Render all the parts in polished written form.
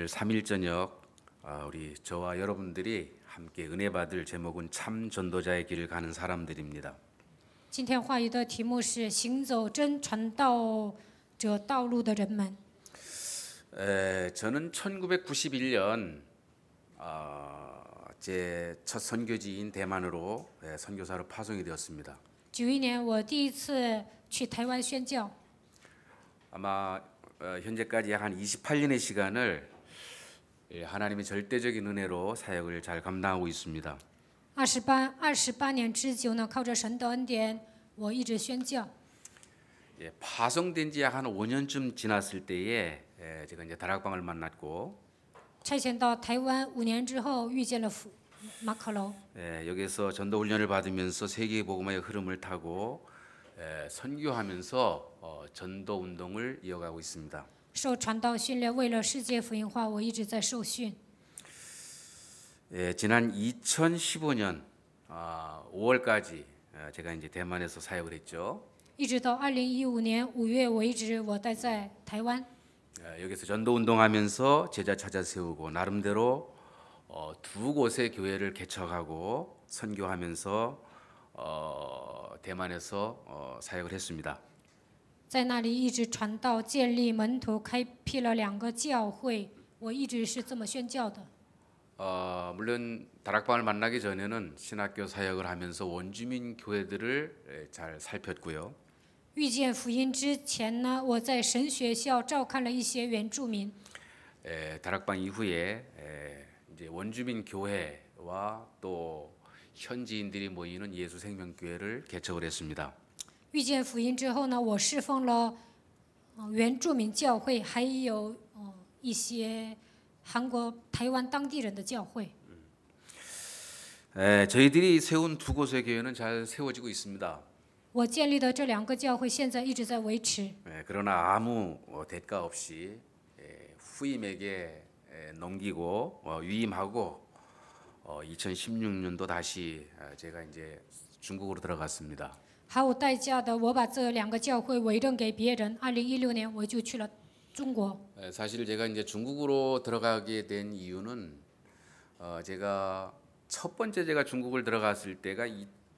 오늘 3일 저녁 우리 저와 여러분들이 함께 은혜 받을 제목은 참 전도자의 길을 가는 사람들입니다. 今天话语的题目是行走真传道者道路的人们。 저는 1991년 제 첫 선교지인 대만으로 선교사로 파송이 되었습니다. 91年我第一次去台湾宣教， 아마 현재까지 약 한 28년의 시간을 하나님의 절대적인 은혜로 사역을 잘 감당하고 있습니다. 28年之久呢，靠着神的恩典，我一直宣教。 파송된 지 약 한 5년쯤 지났을 때에 제가 이제 다락방을 만났고 差遣到台湾5年之后，遇见了马可楼， 여기서 전도 훈련을 받으면서 세계 복음화의 흐름을 타고 선교하면서 전도 운동을 이어가고 있습니다. 受传道训练，为了世界福音化，我一直在受训。 지난 2015년 5월까지 제가 이제 대만에서 사역을 했죠. 一直到2015年5月，我待在台湾。 여기서 전도 운동하면서 제자 찾아 세우고 나름대로 두 곳의 교회를 개척하고 선교하면서 대만에서 사역을 했습니다. 在那里一直传道、建立门徒，开辟了2个教会。我一直是这么宣教的。 물론 다락방을 만나기 전에는 신학교 사역을 하면서 원주민 교회들을 잘 살폈고요. 遇见福音之前呢，我在神学校照看了一些原住民。 다락방 이후에 이제 원주민 교회와 또 현지인들이 모이는 예수 생명교회를 개척을 했습니다. 遇见福音之后呢，我侍奉了原住民教会，还有一些韩国、台湾当地人的教会。 저희들이 세운 두 곳의 교회는 잘 세워지고 있습니다. 我建立的这2个教会现在一直在维持。 그러나 아무 대가 없이 후임에게 넘기고 위임하고 2016년도 다시 제가 이제 중국으로 들어갔습니다. 毫无代价的，我把这2个教会委任给别人。2016年我就去了中国。 사실 제가 이제 중국으로 들어가게 된 이유는 제가 첫 번째 제가 중국을 들어갔을 때가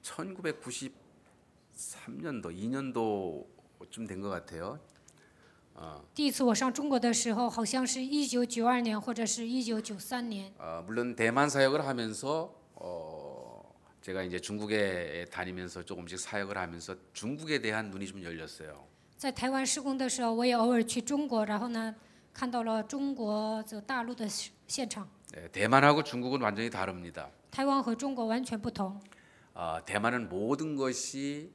1993년도 2년도쯤 된 것 같아요. 第一次我上中国的时候，好像是1992年或者是1993年。 물론 대만 사역을 하면서 제가 이제 중국에 다니면서 조금씩 사역을 하면서 중국에 대한 눈이 좀 열렸어요. 在台湾施工的时候，我也偶尔去中国，然后呢，看到了中国这大陆的现场。 대만하고 중국은 완전히 다릅니다. 台湾和中国完全不同。 대만은 모든 것이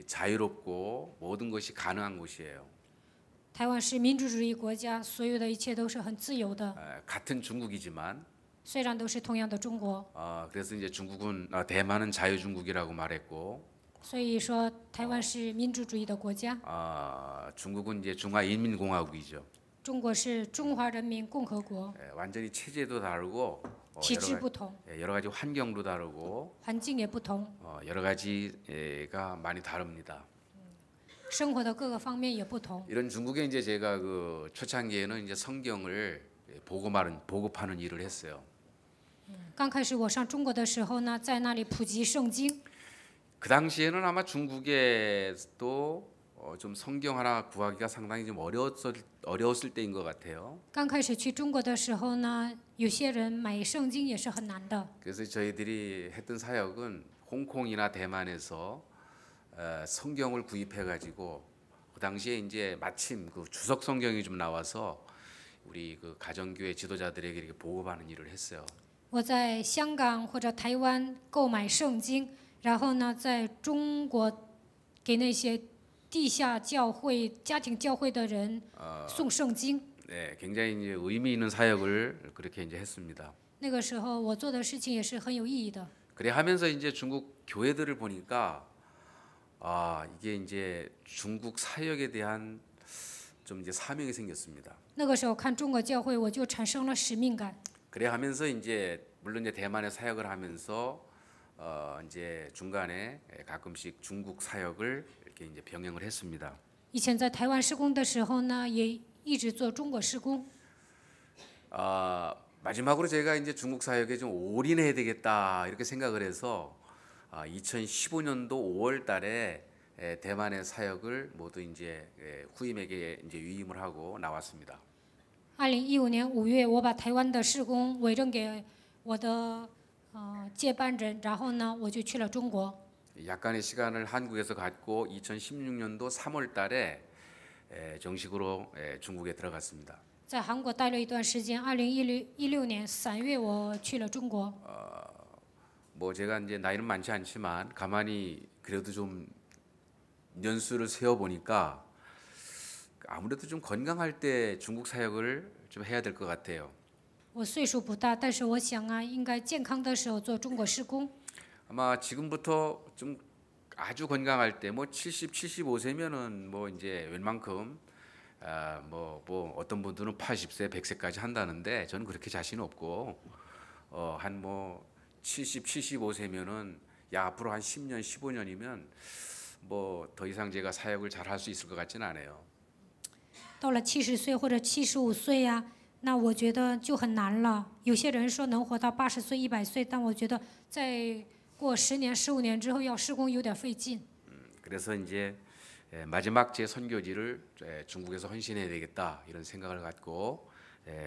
자유롭고 모든 것이 가능한 곳이에요. 台湾是民主主义国家，所有的一切都是很自由的。 같은 중국이지만 虽然都是同样的中国， 그래서 이제 대만은 자유중국이라고 말했고 所以说台湾是民主主义的国家， 중국은 이제 중화인민공화국이죠. 中国是中华人民共和国， 완전히 체제도 다르고 体制不同， 여러 가지 환경도 다르고 环境也不同， 여러 가지가 많이 다릅니다. 生活的各个方面也不同。 이런 중국에 이제 제가 그 초창기에는 이제 성경을 보급하는 일을 했어요. 刚开始我上中国的时候呢，在那里普及圣经。 그 당시에는 아마 중국에도 좀 성경 하나 구하기가 상당히 좀 어려웠을 때인 것 같아요. 刚开始去中国的时候呢，有些人买圣经也是很难的。 그래서 저희들이 했던 사역은 홍콩이나 대만에서 성경을 구입해가지고 그 당시에 이제 마침 그 주석 성경이 좀 나와서 우리 그 가정교회 지도자들에게 이렇게 보급하는 일을 했어요. 我在香港或者台湾购买圣经，然后呢，在中国给那些地下教会、家庭教会的人送圣经。 네, 굉장히 이제 의미 있는 사역을 그렇게 이제 했습니다. 那个时候我做的事情也是很有意义的。 그래 하면서 이제 중국 교회들을 보니까 이게 이제 중국 사역에 대한 좀 이제 사명이 생겼습니다. 那个时候看中国教会，我就产生了使命感。 그래 하면서 이제 물론 이제 대만에 사역을 하면서 이제 중간에 가끔씩 중국 사역을 이렇게 이제 병행을 했습니다. 以前在台湾施工的时候呢，也一直做中国施工。 마지막으로 제가 이제 중국 사역에 좀 올인해야 되겠다 이렇게 생각을 해서 2015년도 5월달에 대만의 사역을 모두 이제 후임에게 이제 위임을 하고 나왔습니다. 2015年5月，我把台湾的事工委任给我的接班人，然后呢，我就去了中国。 약간의 시간을 한국에서 갖고 2016년도 3월달에 정식으로 중국에 들어갔습니다. 在韩国待了一段时间，2016年3月我去了中国。 뭐 제가 이제 나이는 많지 않지만 가만히 그래도 좀 연수를 세어 보니까 아무래도 좀 건강할 때 중국 사역을 좀 해야 될 것 같아요. 我岁数不大，但是我想啊，应该健康的时候做中国施工。 아마 지금부터 좀 아주 건강할 때 뭐 70, 75세면은 뭐 이제 웬만큼 뭐 어떤 분들은 80세, 100세까지 한다는데 저는 그렇게 자신 없고 한 뭐 70, 75세면은 야 앞으로 한 10년, 15년이면 뭐 더 이상 제가 사역을 잘 할 수 있을 것 같지는 않아요. 到了70岁或者75岁呀，那我觉得就很难了。有些人说能活到80岁、100岁，但我觉得再过10年、15年之后要施工有点费劲。 그래서 이제 마지막 제 선교지를 중국에서 헌신해야 되겠다 이런 생각을 갖고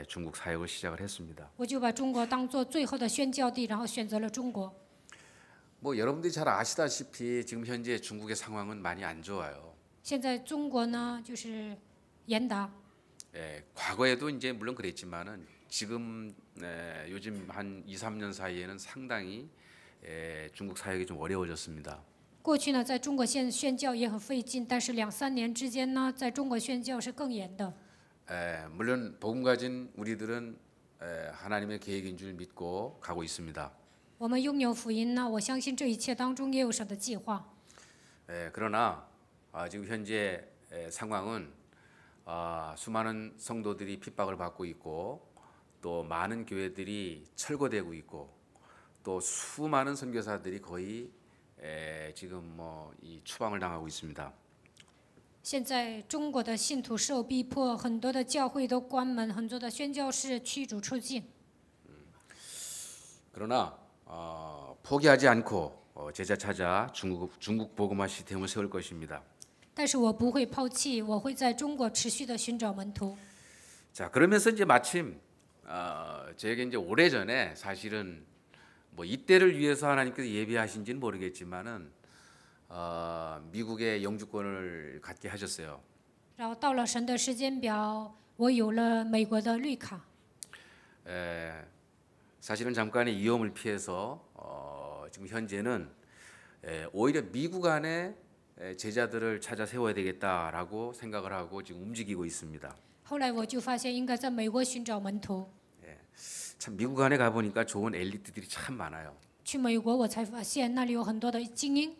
중국 사역을 시작을 했습니다. 我就把中国当做最后的宣教地，然后选择了中国。 뭐 여러분들이 잘 아시다시피 지금 현재 중국의 상황은 많이 안 좋아요. 现在中国呢，就是严打。 과거에도 이제 물론 그랬지만은 지금 요즘 한 2, 3년 사이에는 상당히 중국 사역이 좀 어려워졌습니다. 过去呢，在中国宣教也很费劲，但是2、3年之间呢，在中国宣教是更严的。 물론 복음 가진 우리들은 하나님의 계획인 줄 믿고 가고 있습니다. 我们拥有福音呢，我相信这一切当中也有神的计划。 그러나 지금 현재 상황은 수많은 성도들이 핍박을 받고 있고 또 많은 교회들이 철거되고 있고 또 수많은 선교사들이 거의 지금 뭐 이 추방을 당하고 있습니다. 现在中国的信徒受逼迫，很多的教会都关门，很多的宣教士驱逐出境。 그러나 포기하지 않고 제자 찾아 중국 복음화 시스템을 세울 것입니다. 但是我不会抛弃，我会在中国持续的寻找门徒。 자 그러면서 이제 마침 저에게 이제 오래전에 사실은 뭐 이때를 위해서 하나님께서 예비하신지는 모르겠지만은 미국의 영주권을 갖게 하셨어요. 然后到了神的时间表，我有了美国的绿卡。 사실은 잠깐의 위험을 피해서 지금 현재는 오히려 미국 안에 제자들을 찾아 세워야 되겠다라고 생각을 하고 지금 움직이고 있습니다. 后来我就发现应该在美国寻找门徒。 참 미국 안에 가 보니까 좋은 엘리트들이 참 많아요. 去美国我才发现那里有很多的精英。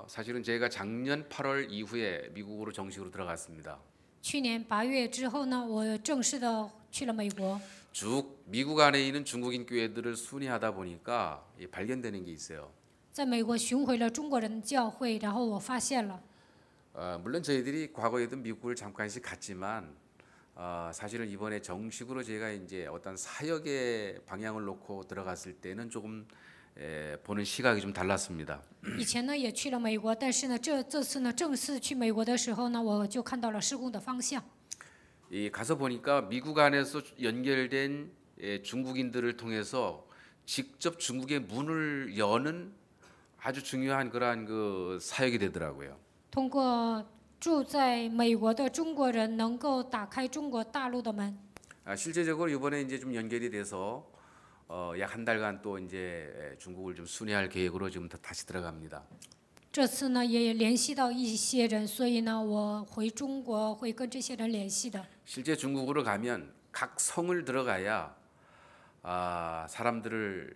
사실은 제가 작년 8월 이후에 미국으로 정식으로 들어갔습니다. 去年8月之后呢，我正式的去了美国。 쭉 미국 안에 있는 중국인 교회들을 순회하다 보니까 발견되는 게 있어요. 在美国巡回了中国人教会，然后我发现了， 물론 저희들이 과거에도 미국을 잠깐씩 갔지만 사실은 이번에 정식으로 제가 이제 어떤 사역의 방향을 놓고 들어갔을 때는 조금 보는 시각이 좀 달랐습니다. 以前呢也去了美国，但是呢这次呢正式去美国的时候呢，我就看到了施工的方向。 가서 보니까 미국 안에서 연결된 중국인들을 통해서 직접 중국의 문을 여는 아주 중요한 그러한 그 사역이 되더라고요. 通过住在美国的中国人，能够打开中国大陆的门。 실제적으로 이번에 이제 좀 연결이 돼서 약 한 달간 또 이제 중국을 좀 순회할 계획으로 지금 다시 들어갑니다. 这次呢也联系到一些人，所以呢我回中国会跟这些人联系的。 실제 중국으로 가면 각 성을 들어가야 사람들을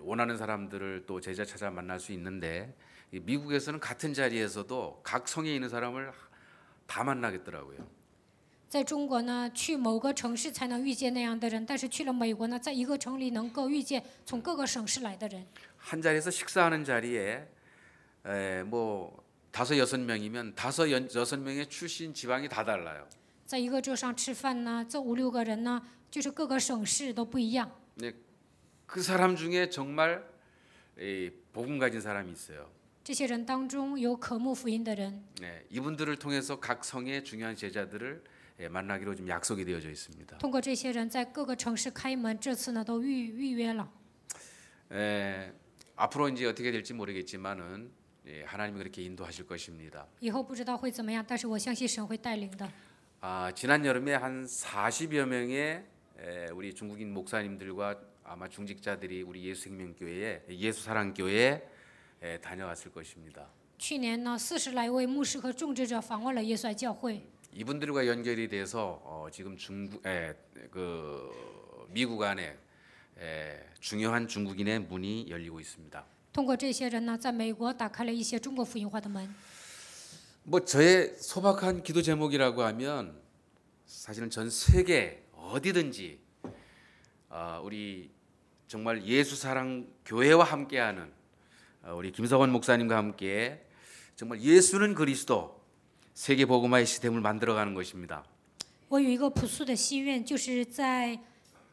원하는 사람들을 또 제자 찾아 만날 수 있는데 미국에서는 같은 자리에서도 각 성에 있는 사람을 다 만나겠더라고요. 在中国呢，去某个城市才能遇见那样的人，但是去了美国呢，在一个城里能够遇见从各个省市来的人。 한 자리에서 식사하는 자리에 뭐 5, 6명이면 5, 6명의 출신 지방이 다 달라요. 在一个桌上吃饭呢，这5、6个人呢，就是各个省市都不一样。 네, 그 사람 중에 정말 복음 가진 사람이 있어요. 这些人当中有渴慕福音的人， 네, 이분들을 통해서 각 성의 중요한 제자들을 만나기로 좀 약속이 되어져 있습니다. 通过这些人在各个城市开门，这次呢都预约了。 앞으로 이제 어떻게 될지 모르겠지만은 하나님이 그렇게 인도하실 것입니다. 以后不知道会怎么样，但是我相信神会带领的。 지난 여름에 한 40여 명의 우리 중국인 목사님들과 아마 중직자들이 우리 예수생명교회에 예수사랑교회에 다녀왔을 것입니다. 去年呢，40来位牧师和种植者访问了耶稣爱教会。 이분들과 연결이 돼서 지금 미국 안에 중요한 중국인의 문이 열리고 있습니다. 通过这些人呢，在美国打开了一些中国福音化的门。 뭐 저의 소박한 기도 제목이라고 하면 사실은 전 세계 어디든지 우리 정말 예수사랑 교회와 함께하는 우리 김석원 목사님과 함께 정말 예수는 그리스도 세계 복음화의 시스템을 만들어가는 것입니다. 我有一个朴素的心愿，就是在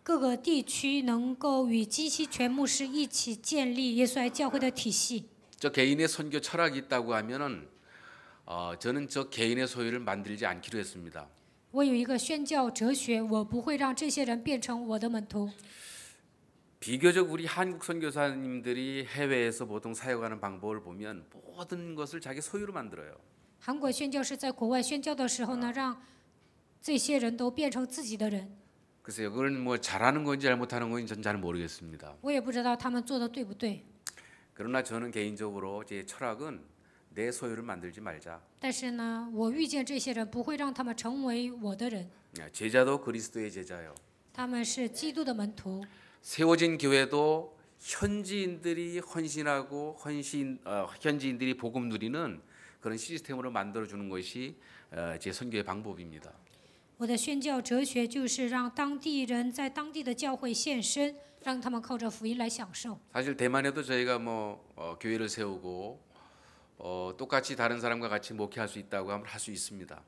各个地区能够与金希全牧师一起建立耶稣爱教会的体系。 저 개인의 선교 철학이 있다고 하면은 저는 저 개인의 소유를 만들지 않기로 했습니다. 我有一个宣教哲学，我不会让这些人变成我的门徒。 비교적 우리 한국 선교사님들이 해외에서 보통 사역하는 방법을 보면 모든 것을 자기 소유로 만들어요. 韩国宣教士在国外宣教的时候呢，让这些人都变成自己的人。 글쎄요, 그건 뭐 잘하는 건지 잘못하는 건지 전 잘 모르겠습니다. 我也不知道他们做的对不对， 그러나 저는 개인적으로 제 철학은 내 소유를 만들지 말자. 但是呢，我遇见这些人不会让他们成为我的人， 제자도 그리스도의 제자요. 他们是基督的门徒。 세워진 교회도 현지인들이 헌신하고 현지인들이 복음 누리는 그런 시스템으로 만들어 주는 것이 제 선교의 방법입니다. 我的宣教哲学就是让当地人在当地的教会献身，让他们靠着福音来享受。 사실 대만에도 저희가 뭐 교회를 세우고 똑같이 다른 사람과 같이 목회할 수 있다고 하면 할 수 있습니다.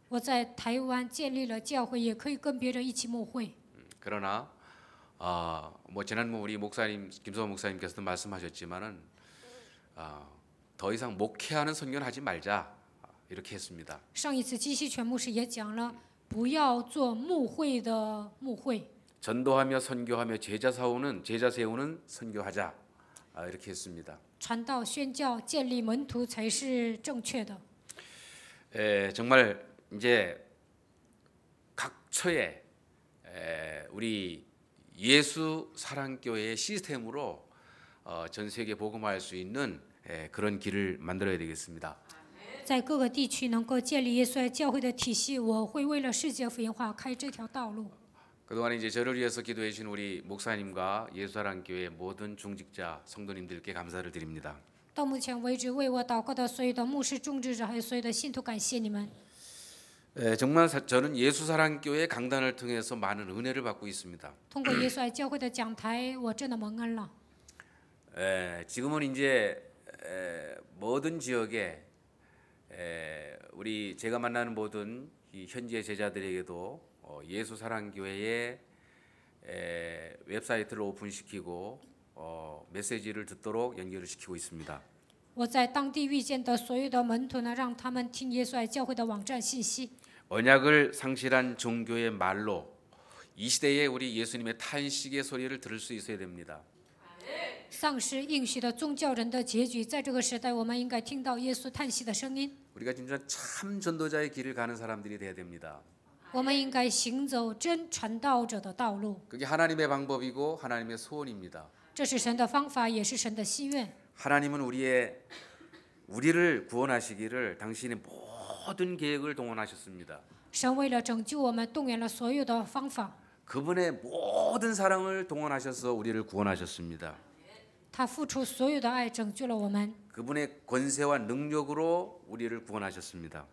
我在台湾建立了教会，也可以跟别人一起牧会。 그러나 뭐 지난 우리 목사님 김성호 목사님께서도 말씀하셨지만은 더 이상 목회하는 선교는 하지 말자 이렇게 했습니다. 上一次基希全牧师也讲了，不要做牧会的牧会。 전도하며 선교하며 제자 세우는 선교하자 이렇게 했습니다. 传道、宣教、建立门徒才是正确的。 정말 이제 각 처에 우리 예수 사랑교회의 시스템으로 전 세계 복음화할 수 있는 그런 길을 만들어야 되겠습니다. 在各个地区能够建立耶稣爱教会的体系，我会为了世界福音化开这条道路。 그동안 이제 저를 위해서 기도해 주신 우리 목사님과 예수사랑교회 모든 중직자 성도님들께 감사를 드립니다. 到目前为止，为我祷告的所有的牧师、种植者，还有所有的信徒，感谢你们。 정말 저는 예수사랑교회 강단을 통해서 많은 은혜를 받고 있습니다. 通过耶稣爱教会的讲台，我真的蒙恩了。 지금은 이제 모든 지역에 우리 제가 만나는 모든 이 현지의 제자들에게도 예수사랑교회의 웹사이트를 오픈시키고 메시지를 듣도록 연결을 시키고 있습니다. 我在当地遇见的所有的门徒呢，让他们听耶稣爱教会的网站信息。 언약을 상실한 종교의 말로 이 시대에 우리 예수님의 탄식의 소리를 들을 수 있어야 됩니다. 丧失应许的宗教人的结局，在这个时代，我们应该听到耶稣叹息的声音。 우리가 진짜 참 전도자의 길을 가는 사람들이 돼야 됩니다. 我们应该行走真传道者的道路， 그게 하나님의 방법이고 하나님의 소원입니다. 这是神的方法，也是神的心愿。 하나님은 우리를 구원하시기를 당신의 모든 계획을 동원하셨습니다. 神为了拯救我们，动员了所有的方法， 그분의 모든 사랑을 동원하셔서 우리를 구원하셨습니다. 他付出所有的爱，拯救了我们。 그분의 권세와 능력으로 우리를 구원하셨습니다.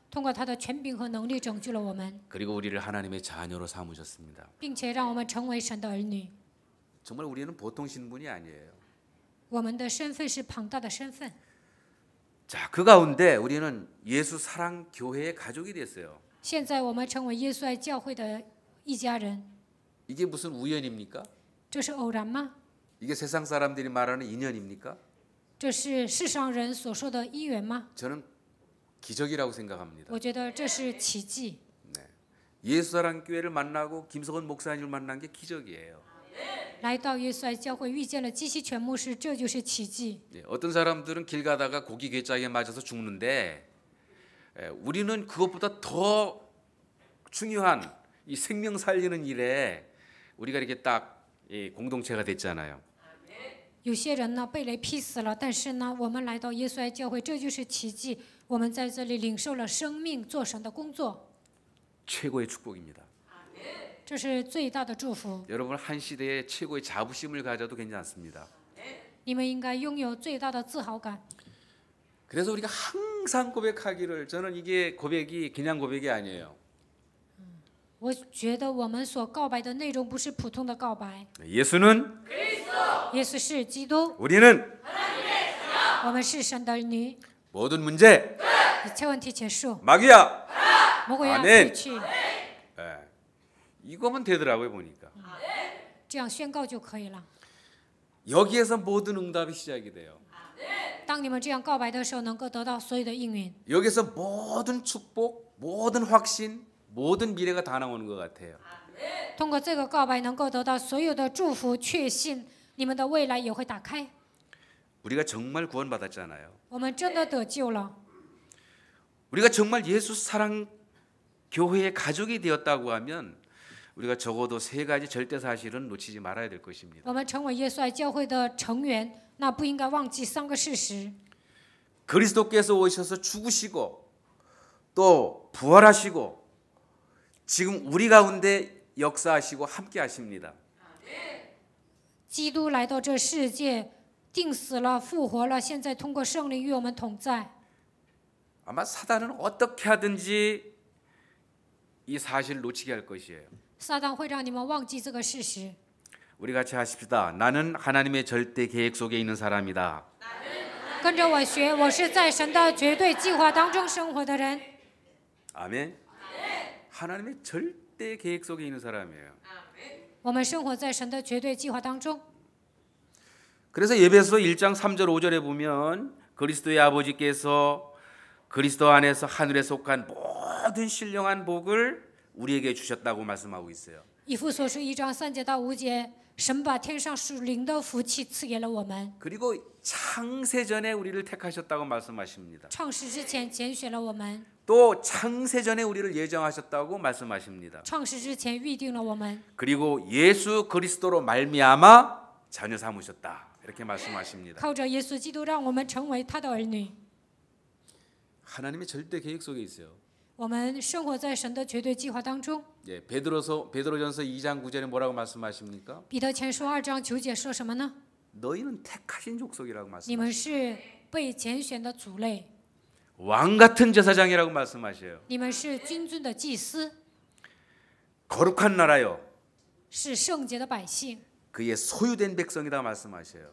通过他的权柄和能力，拯救了我们， 그리고 우리를 하나님의 자녀로 삼으셨습니다. 并且让我们成为神的儿女。 정말 우리는 보통 신분이 아니에요. 我们的身份是庞大的身份。 자, 그 가운데 우리는 예수 사랑 교회의 가족이 됐어요. 现在我们成为耶稣爱教会的一家人， 이게 무슨 우연입니까? 这是偶然吗？ 이게 세상 사람들이 말하는 인연입니까? 这是世上人所说的因缘吗？ 저는 기적이라고 생각합니다. 我觉得这是奇迹。 예수사랑교회를 만나고 김석원 목사님을 만난 게 기적이에요. 来到耶稣爱教会，遇见了基西全牧师，这就是奇迹。 어떤 사람들은 길 가다가 고기 괴짝에 맞아서 죽는데 우리는 그것보다 더 중요한 이 생명 살리는 일에 우리가 이렇게 딱 공동체가 됐잖아요. 有些人呢被雷劈死了，但是呢，我们来到耶稣爱教会，这就是奇迹。我们在这里领受了生命，做神的工作， 최고의 축복입니다. 这是最大的祝福。 여러분 한 시대에 최고의 자부심을 가져도 괜찮습니다. 你们应该拥有最大的自豪感。 그래서 우리가 항상 고백하기를 저는 이게 고백이 그냥 고백이 아니에요. 我觉得我们所告白的内容不是普通的告白。 예수는 耶稣是基督， 우리는 我们是神的儿女。 모든 문제 一切问题结束， 마귀야 魔鬼要 아멘 退去， 이거면 되더라고요 보니까. 这样宣告就可以了。 여기에서 모든 응답이 시작이 돼요. 当你们这样告白的时候，能够得到所有的应允， 여기서 모든 축복, 모든 확신, 모든 미래가 다 나오는 것 같아요. 通过这个告白，能够得到所有的祝福、确信，你们的未来也会打开。 우리가 정말 구원받았잖아요. 我们真的得救了， 우리가 정말 예수 사랑 교회의 가족이 되었다고 하면 우리가 적어도 세 가지 절대 사실은 놓치지 말아야 될 것입니다. 我们成为耶稣爱教会的成员，那不应该忘记3个事实： 그리스도께서 오셔서 죽으시고 또 부활하시고 지금 우리 가운데 역사하시고 함께 하십니다. 基督来到这世界，定死了，复活了，现在通过圣灵与我们同在。 아마 사단은 어떻게 하든지 이 사실을 놓치게 할 것이에요. 撒旦会让你们忘记这个事实。 우리 같이 하십시다. 나는 하나님의 절대 계획 속에 있는 사람이다. 跟着我学，我是在神的绝对计划当中生活的人。 아멘. 하나님의 절대 계획 속에 있는 사람이에요. 我们生活在神的绝对计划当中。 그래서 에베소 1장 3절 5절에 보면 그리스도의 아버지께서 그리스도 안에서 하늘에 속한 모든 신령한 복을 우리에게 주셨다고 말씀하고 있어요. 以弗所书1章3节到5节，神把天上属灵的福气赐给了我们。 그리고 창세전에 우리를 택하셨다고 말씀하십니다. 创世之前拣选了我们， 또 창세전에 우리를 예정하셨다고 말씀하십니다. 创世之前预定了我们， 그리고 예수 그리스도로 말미암아 자녀 삼으셨다. 이렇게 말씀하십니다. 靠着耶稣基督让我们成为他的儿女。 하나님의 절대 계획 속에 있어요. 我们生活在神的绝对计划当中。 예, 베드로전서 2장 9절에 뭐라고 말씀하십니까? 彼得前书2章9节说什么呢？ 너희는 택하신 족속이라고 你们 말씀하십니다. 是被拣选的族类， 왕 같은 제사장이라고 말씀하셔요. 你们是君尊的祭司， 거룩한 나라요. 是圣洁的百姓， 그의 소유된 백성이다 말씀하셔요.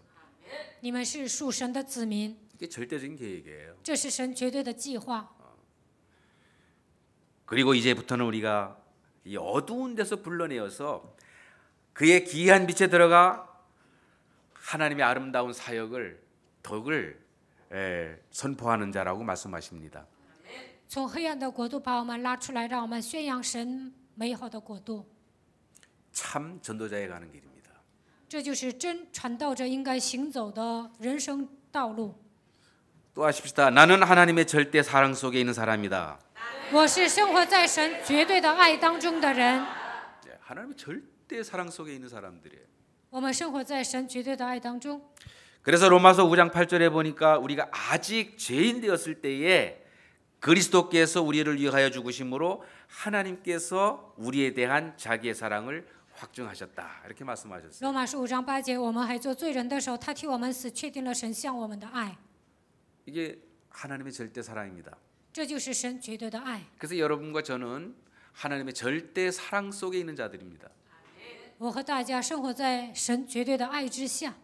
你们是属神的子民， 이게 절대적인 계획이에요. 这是神绝对的计划。 그리고 이제부터는 우리가 이 어두운 데서 불러내어서 그의 기이한 빛에 들어가 하나님의 아름다운 사역을 덕을 선포하는 자라고 말씀하십니다. 从黑暗的国度把我们拉出来，让我们宣扬神美好的国度。 참 전도자에 가는 길입니다. 这就是真传道者应该行走的人生道路。 또 하십시다. 나는 하나님의 절대 사랑 속에 있는 사람이다. 我是生活在神绝对的爱当中的人。 하나님의 절대 사랑 속에 있는 사람들이에요. 我们生活在神绝对的爱当中。 그래서 로마서 5장 8절에 보니까 우리가 아직 죄인 되었을 때에 그리스도께서 우리를 위하여 죽으심으로 하나님께서 우리에 대한 자기의 사랑을 확증하셨다. 이렇게 말씀하셨어요. 罗马书5章8节，我们还做罪人的时候，他替我们死，确定了神向我们的爱。 이게 하나님의 절대 사랑입니다. 这就是神绝对的爱。 그래서 여러분과 저는 하나님의 절대 사랑 속에 있는 자들입니다. 我和大家生活在神绝对的爱之下。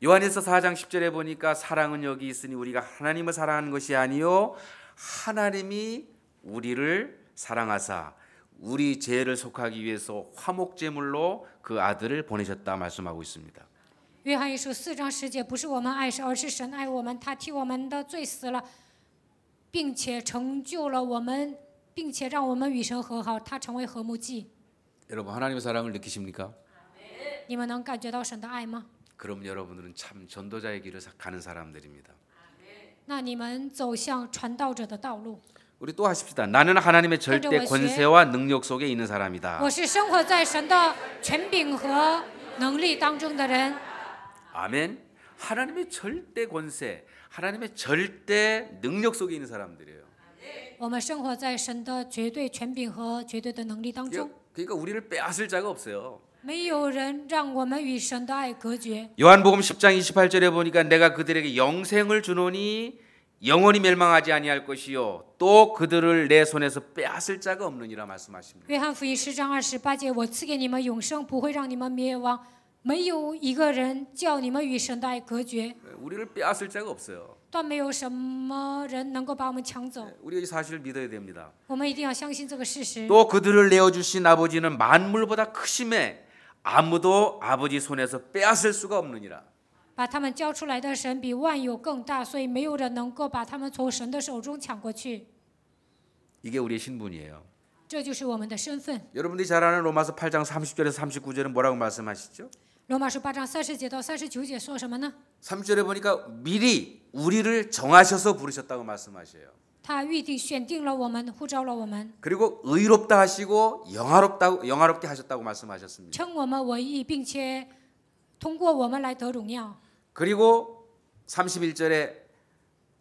요한일서 4장 10절에 보니까 사랑은 여기 있으니 우리가 하나님을 사랑하는 것이 아니요 하나님이 우리를 사랑하사 우리 죄를 속하기 위해서 화목제물로 그 아들을 보내셨다 말씀하고 있습니다. 约翰一书4章10节，不是我们爱神，而是神爱我们，他替我们的罪死了，并且成就了我们，并且让我们与神和好，他成为和睦祭。 여러분 하나님의 사랑을 느끼십니까? 你们能感觉到神的爱吗？ 그럼 여러분들은 참 전도자의 길을 가는 사람들입니다. 那你们走向传道者的道路。 우리 또 하십시다. 나는 하나님의 절대 권세와 능력 속에 있는 사람이다. 我是生活在神的权柄和能力当中的人。 아멘. 하나님의 절대 권세, 하나님의 절대 능력 속에 있는 사람들이에요. 我们生活在神的绝对权柄和绝对的能力当中， 그러니까 우리를 빼앗을 자가 없어요. 没有人让我们与神的爱隔绝。 요한복음 10장 28절에 보니까 내가 그들에게 영생을 주노니 영원히 멸망하지 아니할 것이요 또 그들을 내 손에서 빼앗을 자가 없느니라 말씀하십니다. 约翰福音10章28节，我赐给你们永生，不会让你们灭亡，没有一个人叫你们与神的爱隔绝。 우리를 빼앗을 자가 없어요. 但没有什么人能够把我们抢走。 우리가 이 사실을 믿어야 됩니다. 我们一定要相信这个事实。 또 그들을 내어주신 아버지는 만물보다 크심에 아무도 아버지 손에서 빼앗을 수가 없느니라. 把他们交出来的神比万有更大，所以没有人能够把他们从神的手中抢过去。 이게 우리의 신분이에요. 这就是我们的身份。 여러분들이 잘 아는 로마서 8장 30절에서 39절은 뭐라고 말씀하시죠? 罗马书8章30节到39节说什么呢？ 30절에 보니까 미리 우리를 정하셔서 부르셨다고 말씀하셔요. 他预定选定了我们，呼召了我们， 그리고 의롭다 하시고 영화롭게 하셨다고 말씀하셨습니다. 称我们为义，并且通过我们来得荣耀。 그리고 31절에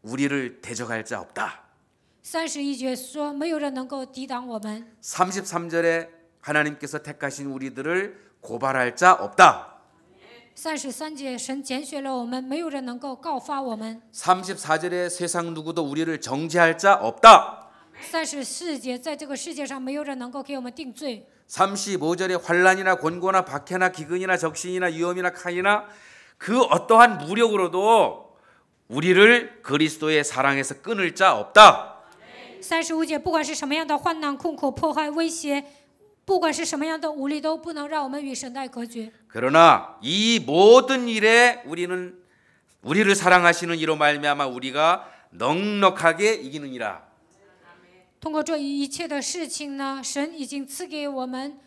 우리를 대적할 자 없다. 31节说没有人能够抵挡我们。 33절에 하나님께서 택하신 우리들을 고발할 자 없다. 33节神拣选了我们，没有人能够告发我们。 34절에 세상 누구도 우리를 정죄할 자 없다. 34节在这个世界上没有人能够给我们定罪。 35절에 환난이나 곤고나 박해나 기근이나 적신이나 위험이나 칼이나 그 어떠한 무력으로도 우리를 그리스도의 사랑에서 끊을 자 없다. 35节不管是什么样的患难、困苦、迫害、威胁，不管是什么样的武力，都不能让我们与神的爱隔绝。 그러나 이 모든 일에 우리를 사랑하시는 이로 말미암아 우리가 넉넉하게 이기느니라. 通过这一切的事情呢，神已经赐给我们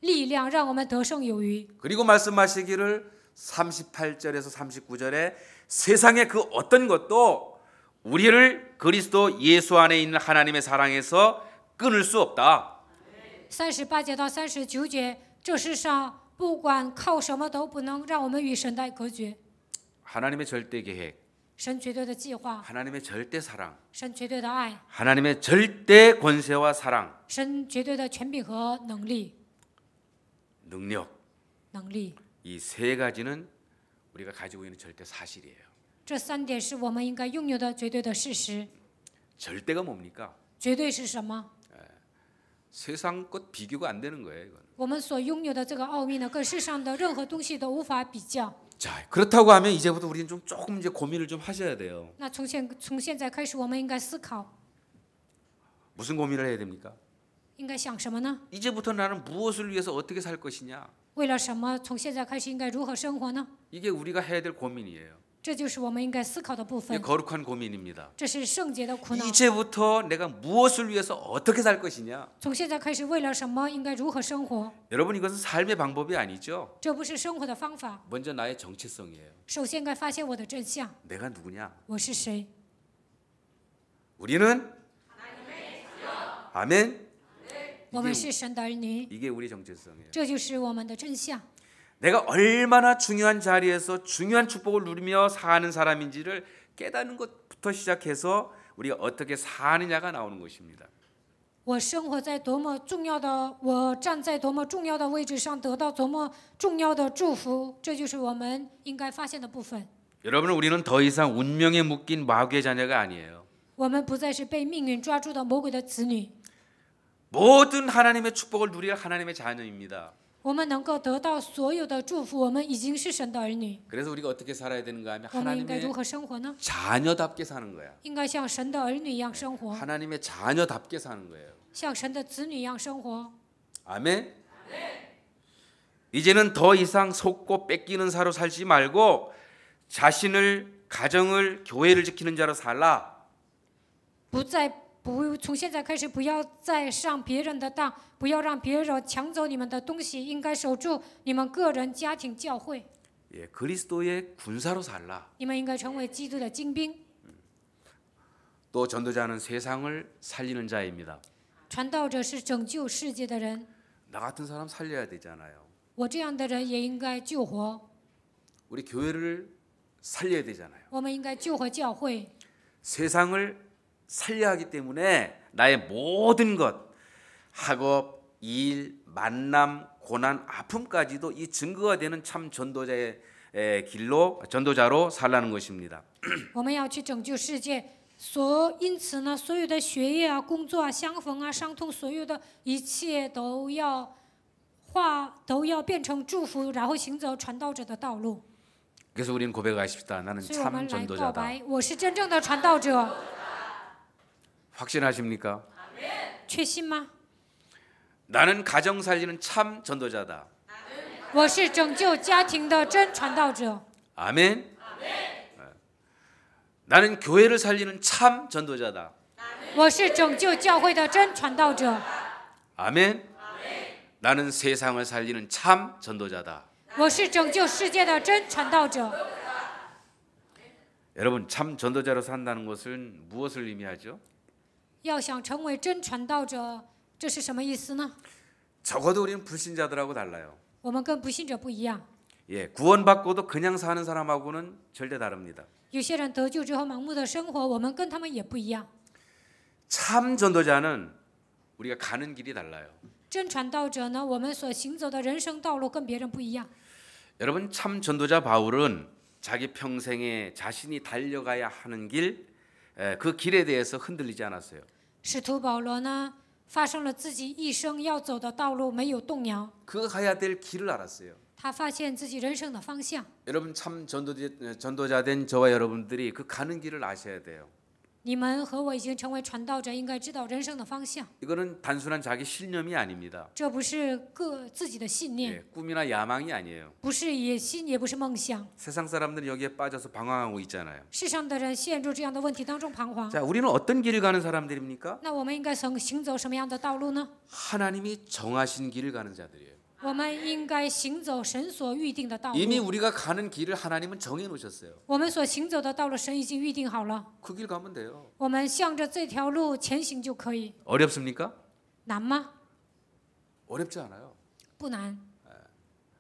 力量，让我们得胜有余。 그리고 말씀하시기를 38절에서 39절에 세상의 그 어떤 것도 우리를 그리스도 예수 안에 있는 하나님의 사랑에서 끊을 수 없다. 38节到39节，这世上不管靠什么都不能让我们与神的爱隔绝。 하나님의 절대 계획, 神绝对的计划， 하나님의 절대 사랑, 神绝对的爱， 하나님의 절대 권세와 사랑, 神绝对的权柄和能力。 능력, 能力， 이 세 가지는 우리가 가지고 있는 절대 사실이에요. 这3点是我们应该拥有的绝对的事实。 절대가 뭡니까? 绝对是什么？ 세상 것 비교가 안 되는 거예요. 이건. 我们所拥有的这个奥秘呢，跟世上的任何东西都无法比较。 자, 그렇다고 하면 이제부터 우리는 조금 이제 고민을 좀 하셔야 돼요. 那从现在开始，我们应该思考， 무슨 고민을 해야 됩니까? 应该想什么呢？ 이제부터 나는 무엇을 위해서 어떻게 살 것이냐? 为了什么？从现在开始应该如何生活呢？ 이게 우리가 해야 될 고민이에요. 这就是我们应该思考的部 이게 分。 거룩한 고민입니다. 这是圣洁的苦恼。 이제부터 내가 무엇을 위해서 어떻게 살 것이냐? 从现在开始，为了什么应该如何生活？ 여러분 이것은 삶의 방법이 아니죠. 这不是生活的方法。 먼저 나의 정체성이에요. 首先应该发现我的真相， 내가 누구냐? 我是谁？ 우리는 아멘. 我们是神的儿女， 이게 우리 정체성이에요. 这就是我们的真相。 내가 얼마나 중요한 자리에서 중요한 축복을 누리며 사는 사람인지를 깨닫는 것부터 시작해서 우리가 어떻게 사느냐가 나오는 것입니다. 我生活在多么重要的，我站在多么重要的位置上，得到多么重要的祝福，这就是我们应该发现的部分。 여러분 우리는 더 이상 운명에 묶인 마귀의 자녀가 아니에요. 我们不再是被命运抓住的魔鬼的子女， 모든 하나님의 축복을 누릴 하나님의 자녀입니다. 我们能够得到所有的祝福，我们已经是神的儿女。 그래서 우리가 어떻게 살아야 되는가 하면 我们应该 하나님의 如何生活呢？ 자녀답게 사는 거야. 应该像神的儿女一样生活， 하나님의 자녀답게 사는 거예요. 像神的子女一样生活。 아멘. 이제는 더 이상 속고 뺏기는 사로 살지 말고 자신을, 가정을, 교회를 지키는 자로 살라. 从现在开始，不要再上别人的当，不要让别人抢走你们的东西，应该守住你们个人、家庭、教会。 예, 그리스도의 군사로 살라. 你们应该成为基督的精兵。 또 전도자는 세상을 살리는 자입니다. 传道者是拯救世界的人， 나 같은 사람 살려야 되잖아요. 我这样的人也应该救活。 우리 교회를 살려야 되잖아요. 我们应该救活教会。 세상을 살려야 하기 때문에 나의 모든 것, 학업, 일, 만남, 고난, 아픔까지도 이 증거가 되는 참 전도자의 전도자로 살라는 것입니다. 我们要去拯救世界，因此呢，所有的学业啊、工作啊、相逢啊、伤痛，所有的一切都要变成祝福，然后行走传道者的道路。 그래서 우리는 고백하십시다. 나는 所以我 참 们来告 전도자다. 白，我是真正的传道者。 확신하십니까? 确信吗？ 나는 가정 살리는 참 전도자다. 我是拯救家庭的真传道者。 아멘. 나는 교회를 살리는 참 전도자다. 我是拯救教会的真传道者。 아멘. 나는 세상을 살리는 참 전도자다. 我是拯救世界的真传道者。 여러분, 참 전도자로 산다는 것은 무엇을 의미하죠? 要想成为真传道者，这是什么意思呢？ 적어도 우리는 불신자들하고 달라요. 我们跟不信者不一样。 예, 구원받고도 그냥 사는 사람하고는 절대 다릅니다. 有些人得救之后盲目的生活，我们跟他们也不一样。 참 전도자는 우리가 가는 길이 달라요. 真传道者呢，我们所行走的人生道路跟别人不一样。 여러분, 참 전도자 바울은 자기 평생에 자신이 달려가야 하는 길, 그 길에 대해서 흔들리지 않았어요. 使徒保罗呢，发生了自己一生要走的道路，没有动摇。 그 가야 될 길을 알았어요. 他发现自己人生的方向。 여러분, 참 전도자 된 저와 여러분들이 그 가는 길을 아셔야 돼요. 你们和我已经成为传道者，应该知道人生的方向。 이거는 단순한 자기 신념이 아닙니다. 这不是自己的信念， 예, 꿈이나 야망이 아니에요. 不是野心，也不是梦想。 세상 사람들은 여기에 빠져서 방황하고 있잖아요. 世上的人陷入这样的问题当中彷徨。 자, 우리는 어떤 길을 가는 사람들입니까? 那我们应该行走什么样的道路呢？ 하나님이 정하신 길을 가는 자들이에요. 我们应该行走神所预定的道 이미 路。 우리가 가는 길을 하나님은 정해 놓으셨어요. 我们所行走的道路，神已经预定好了。 그 길 가면 돼요. 我们向着这条路前行就可以。 어렵습니까? 难吗？ 어렵지 않아요. 不难，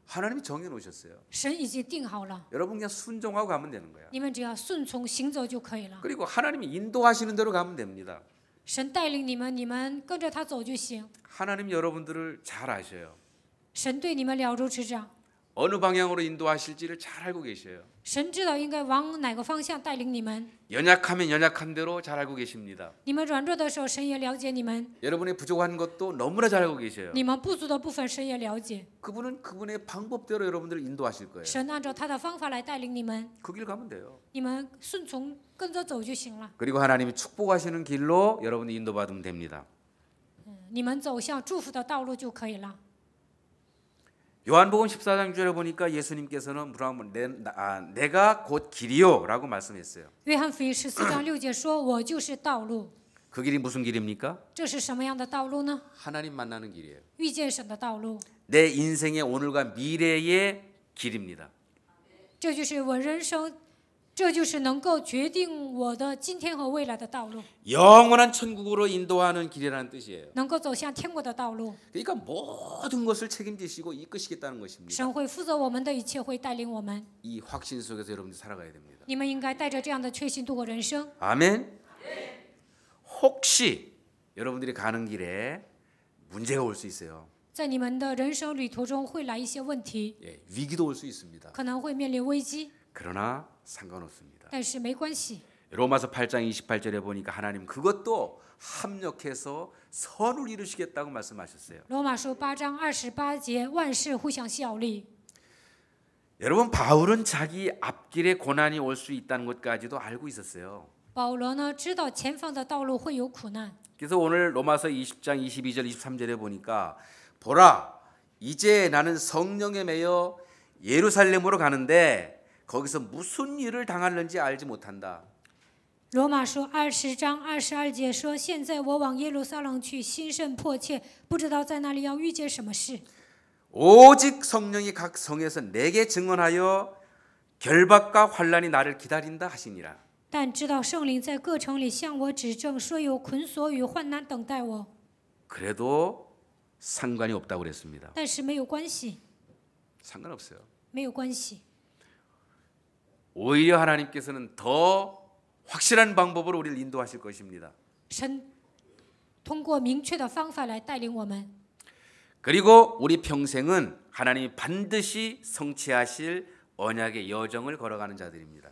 하나님이 정해 놓으셨어요. 神已经定好了， 여러분 그냥 순종하고 가면 되는 거야. 你们只要顺从行走就可以了。 그리고 하나님이 인도하시는 대로 가면 됩니다. 神带领你们，你们跟着他走就行。 하나님 여러분들을 잘 아셔요. 神对你们了如指掌， 어느 방향으로 인도하실지를 잘 알고 계셔요. 神知道应该往哪个方向带领你们。 연약하면 연약한 대로 잘 알고 계십니다. 你们软弱的时候，神也了解你们； 여러분의 부족한 것도 너무나 잘 알고 계셔요. 你们不足的部分，神也了解。 그분은 그분의 방법대로 여러분들을 인도하실 거예요. 神按照他的方法来带领你们， 그 길 가면 돼요. 你们顺从跟着走就行了。 그리고 하나님이 축복하시는 길로 여러분이 인도받으면 됩니다. 你们走向祝福的道路就可以了。 요한복음 14장 6절에 보니까 예수님께서는 내가 곧 길이요 라고 말씀했어요. 约翰福音14章6节说：“我就是道路。 그 길이 무슨 길입니까? ”这是什么样的道路呢？ 하나님 만나는 길이에요. 遇见神的道路， 내 인생의 오늘과 미래의 길입니다. 这就是我人生，这就是能够决定我的今天和未来的道路， 영원한 천국으로 인도하는 길이라는 뜻이에요. 能够走向天国的道路。 그러니까 모든 것을 책임지시고 이끄시겠다는 것입니다. 神会负责我们的一切，会带领我们。 이 확신 속에서 여러분들 살아가야 됩니다. 你们应该带着这样的确信度过人生。 아멘. 혹시 여러분들이 가는 길에 문제가 올 수 있어요. 在你们的人生旅途中会来一些问题， 예, 위기도 올 수 있습니다. 可能会面临危机， 그러나 상관없습니다. 但是没关系。 로마서 8장 28절에 보니까 하나님 그것도 합력해서 선을 이루시겠다고 말씀하셨어요. 罗马书8章28节，万事互相效力。 여러분 바울은 자기 앞길에 고난이 올 수 있다는 것까지도 알고 있었어요. 保罗呢，知道前方的道路会有苦难， 그래서 오늘 로마서 20장 22절 23절에 보니까 보라 이제 나는 성령에 매여 예루살렘으로 가는데 거기서 무슨 일을 당할는지 알지 못한다. 罗马书20章22节说：“现在我往耶路撒冷去，心甚迫切，不知道在那里要遇见什么事。 오직 성령이 각 성에서 내게 증언하여 결박과 환란이 나를 기다린다 하시니라. 但知道圣灵在各城里向我指证，说有捆锁与患难等待我。 그래도 상관이 없다고 그랬습니다. 但是没有关系， 상관없어요. 没有关系。 오히려 하나님께서는 더 확실한 방법으로 우리를 인도하실 것입니다. 神通过明确的方法来带领我们。 그리고 우리 평생은 하나님이 반드시 성취하실 언약의 여정을 걸어가는 자들입니다.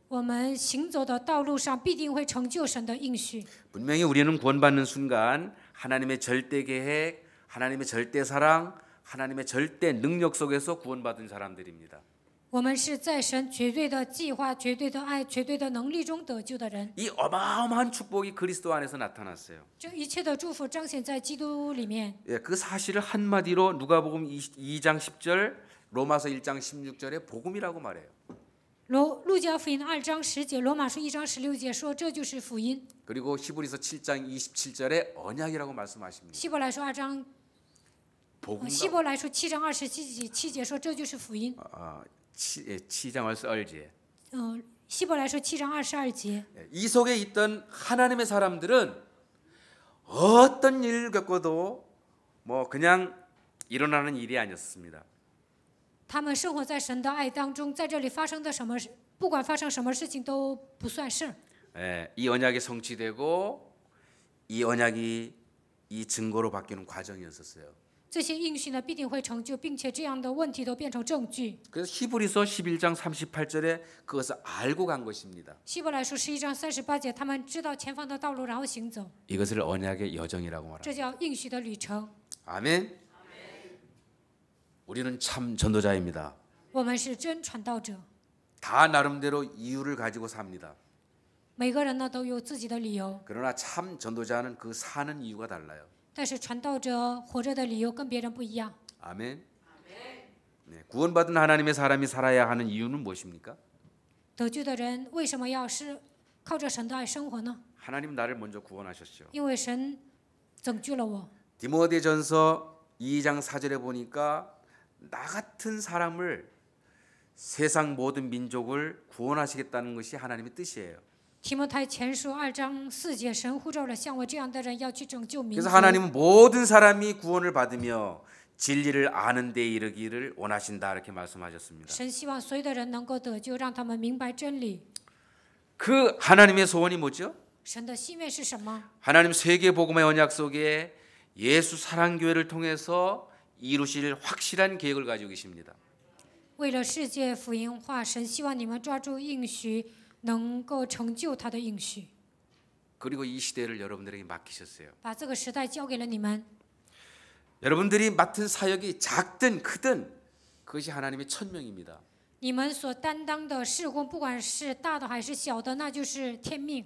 我们行走的道路上必定会成就神的应许。 분명히 우리는 구원받는 순간 하나님의 절대 계획, 하나님의 절대 사랑, 하나님의 절대 능력 속에서 구원받은 사람들입니다. 我们是在神绝对的计划、绝对的爱、绝对的能力中得救的人。 이 어마어마한 축복이 그리스도 안에서 나타났어요. 这一切的祝福彰显在基督里面。 예, 그 사실을 한마디로 누가복음 2장 10절, 로마서 1장 16절에 복음이라고 말해요. 路加福音2章10节，罗马书1章16节说这就是福音。 그리고 히브리서 7장 27절에 언약이라고 말씀하십니다. 希伯来书2章，希 복음과 伯来书7章27节说这就是福音。 7장을 얼지에 希伯来书7章22节， 이 속에 있던 하나님의 사람들은 어떤 일을 겪어도 뭐 그냥 일어나는 일이 아니었습니다. 他们生活在神的爱当中，在这里发生的什么事，不管发生什么事情都不算事儿。 이 언약이 성취되고 이 언약이 이 증거로 바뀌는 과정이었었어요. 这些应许呢必定会成就，并且这样的问题都变成证据。 그래서 히브리서 11장 38절에 그것을 알고 간 것입니다. 希伯来书11章38节，他们知道前方的道路，然后行走， 이것을 언약의 여정이라고 말합니다. 这叫应许的旅程。 아멘. 우리는 참 전도자입니다. 我们是真传道者， 다 나름대로 이유를 가지고 삽니다. 每个人呢都有自己的理由， 그러나 참 전도자는 그 사는 이유가 달라요. 但是传道者活着的理由跟别人不一样。 아멘. 네, 구원받은 하나님의 사람이 살아야 하는 이유는 무엇입니까? 得救的人为什么要是靠着神的爱生活呢？ 하나님 나를 먼저 구원하셨죠. 因为神拯救了我。 디모데전서 2장 4절에 보니까 나 같은 사람을 세상 모든 민족을 구원하시겠다는 것이 하나님의 뜻이에요. 提摩太前书2章4节，神呼召了像我这样的人要去拯救民族。 그래서 하나님은 모든 사람이 구원을 받으며 진리를 아는 데 이르기를 원하신다 이렇게 말씀하셨습니다. 神希望所有的人能够得救，让他们明白真理。 그 하나님의 소원이 뭐죠? 神的心愿是什么？ 하나님 세계 복음의 언약 속에 예수 사랑교회를 통해서 이루실 확실한 계획을 가지고 계십니다. 为了世界福音化，神希望你们抓住应许，能够成就他的应许。 그리고 이 시대를 여러분들에게 맡기셨어요. 把这个时代交给了你们。 여러분들이 맡은 사역이 작든 크든 그것이 하나님의 천명입니다. 你们所担当的事工，不管是大的还是小的，那就是天命。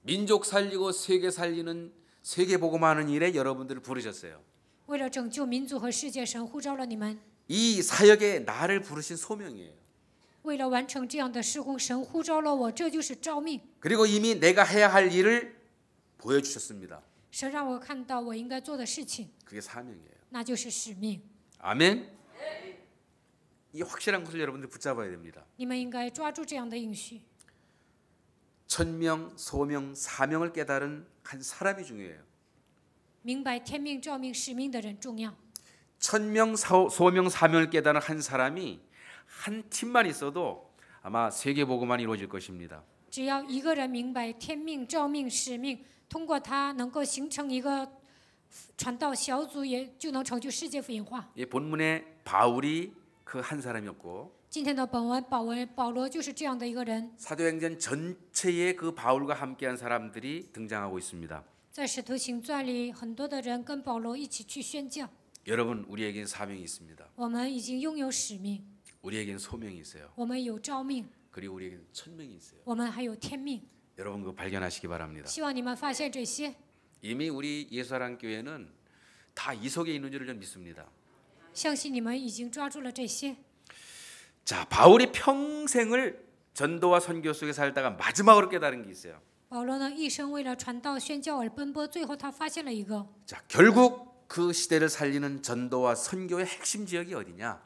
민족 살리고 세계 살리는 세계 복음하는 일에 여러분들을 부르셨어요. 为了拯救民族和世界，神呼召了你们。 이 사역에 나를 부르신 소명이에요. 为了完成这样的事工，神呼召了我，这就是召命。 그리고 이미 내가 해야 할 일을 보여주셨습니다. 神让我看到我应该做的事情， 그게 사명이에요. 那就是使命。 아멘. 이 확실한 것을 여러분들 붙잡아야 됩니다. 你们应该抓住这样的应许。 천명, 소명, 사명을 깨달은 한 사람이 중요해요. 明白天命、召命、使命的人重要。 천명, 소명, 사명을 깨달은 한 사람이 한 팀만 있어도 아마 세계 복음만 이루어질 것입니다. 只要一个人明白天命、召命、使命，通过他能够形成一个传道小组，也就能成就世界福音化。 이 본문에 바울이 그 한 사람이었고 今天的本文保罗就是这样的一个人。 사도행전 전체에 그 바울과 함께한 사람들이 등장하고 있습니다. 在使徒行传里，很多的人跟保罗一起去宣教。 여러분 우리에겐 사명이 있습니다. 我们已经拥有使命， 우리에겐 소명이 있어요. 我们有召命， 그리고 우리에겐 천명이 있어요. 我们还有天命。 여러분 그거 발견하시기 바랍니다. 希望你们发现这些。 이미 우리 예수사랑 교회는 다 이 속에 있는 줄을 좀 믿습니다. 相信你们已经抓住了这些。 자, 바울이 평생을 전도와 선교 속에 살다가 마지막으로 깨달은 게 있어요. 保罗呢，一生为了传道宣教而奔波，最后他发现了一个， 자, 결국 그 시대를 살리는 전도와 선교의 핵심 지역이 어디냐?